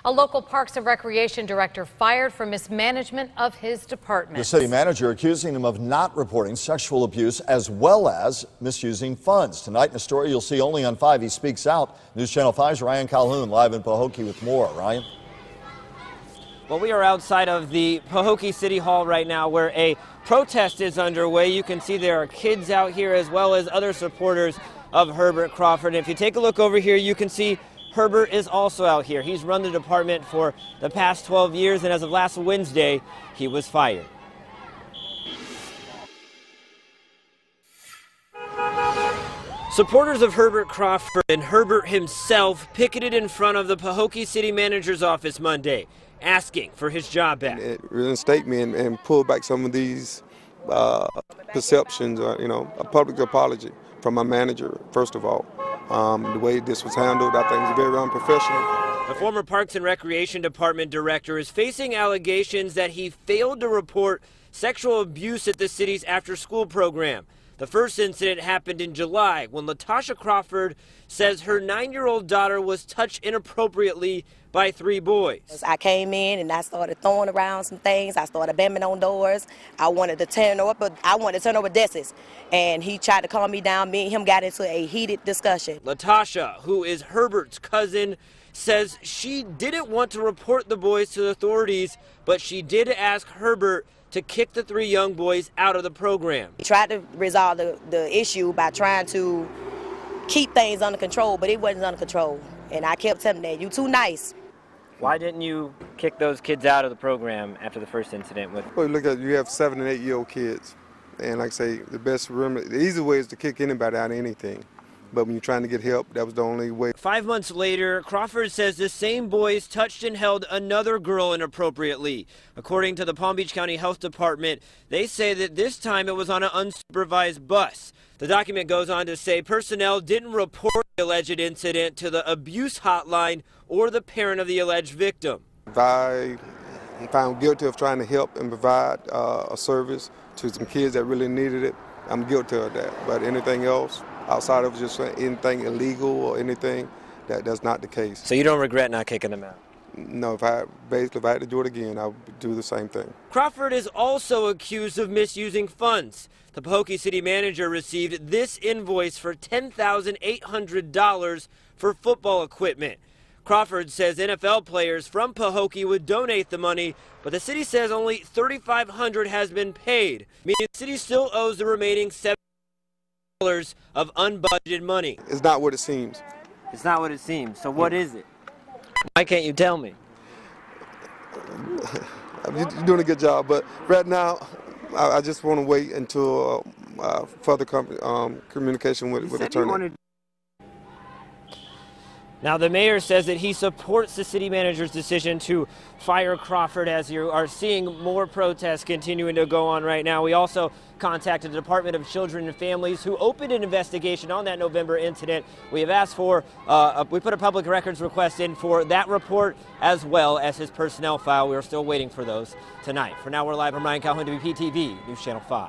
A local Parks and Recreation director fired for mismanagement of his department. The city manager accusing him of not reporting sexual abuse as well as misusing funds. Tonight in a story you'll see only on 5, he speaks out. News Channel 5's Ryan Calhoun live in Pahokee with more. Ryan? Well, we are outside of the Pahokee City Hall right now where a protest is underway. You can see there are kids out here as well as other supporters of Herbert Crawford. And if you take a look over here, you can see Herbert is also out here. He's run the department for the past 12 years, and as of last Wednesday, he was fired. Supporters of Herbert Crawford and Herbert himself picketed in front of the Pahokee City Manager's office Monday, asking for his job back. Reinstate me and pull back some of these perceptions, a public apology from my manager, first of all. The way this was handled, I think, is very unprofessional. The former Parks and Recreation Department director is facing allegations that he failed to report sexual abuse at the city's after-school program. The first incident happened in July when Latasha Crawford says her 9-year-old daughter was touched inappropriately by 3 boys. I came in and I started throwing around some things. I started banging on doors. I wanted to turn over desks, and he tried to calm me down. Me and him got into a heated discussion. Latasha, who is Herbert's cousin, says she didn't want to report the boys to the authorities, but she did ask Herbert to kick the 3 young boys out of the program. He tried to resolve the issue by trying to keep things under control, but it wasn't under control. And I kept telling him that, you too nice. Why didn't you kick those kids out of the program after the first incident? Well, you have 7 and 8-year-old kids. And like I say, the easy way is to kick anybody out of anything. But when you're trying to get help, that was the only way. 5 months later, Crawford says the same boys touched and held another girl inappropriately. According to the Palm Beach County Health Department, they say that this time it was on an unsupervised bus. The document goes on to say personnel didn't report the alleged incident to the abuse hotline or the parent of the alleged victim. If I am found guilty of trying to help and provide a service to some kids that really needed it, I'm guilty of that. But anything else, outside of just anything illegal or anything, that's not the case. So you don't regret not kicking them out? No, if I had to do it again, I would do the same thing. Crawford is also accused of misusing funds. The Pahokee City Manager received this invoice for $10,800 for football equipment. Crawford says NFL players from Pahokee would donate the money, but the city says only $3,500 has been paid, meaning the city still owes the remaining $7 of unbudgeted money. It's not what it seems. It's not what it seems. So what is it? Why can't you tell me? You're doing a good job, but right now I just want to wait until further communication with the attorney. Now, the mayor says that he supports the city manager's decision to fire Crawford, as you are seeing more protests continuing to go on right now. We also contacted the Department of Children and Families, who opened an investigation on that November incident. We have asked for, we put a public records request in for that report as well as his personnel file. We are still waiting for those tonight. For now, we're live. I'm Ryan Calhoun, WPTV News Channel 5.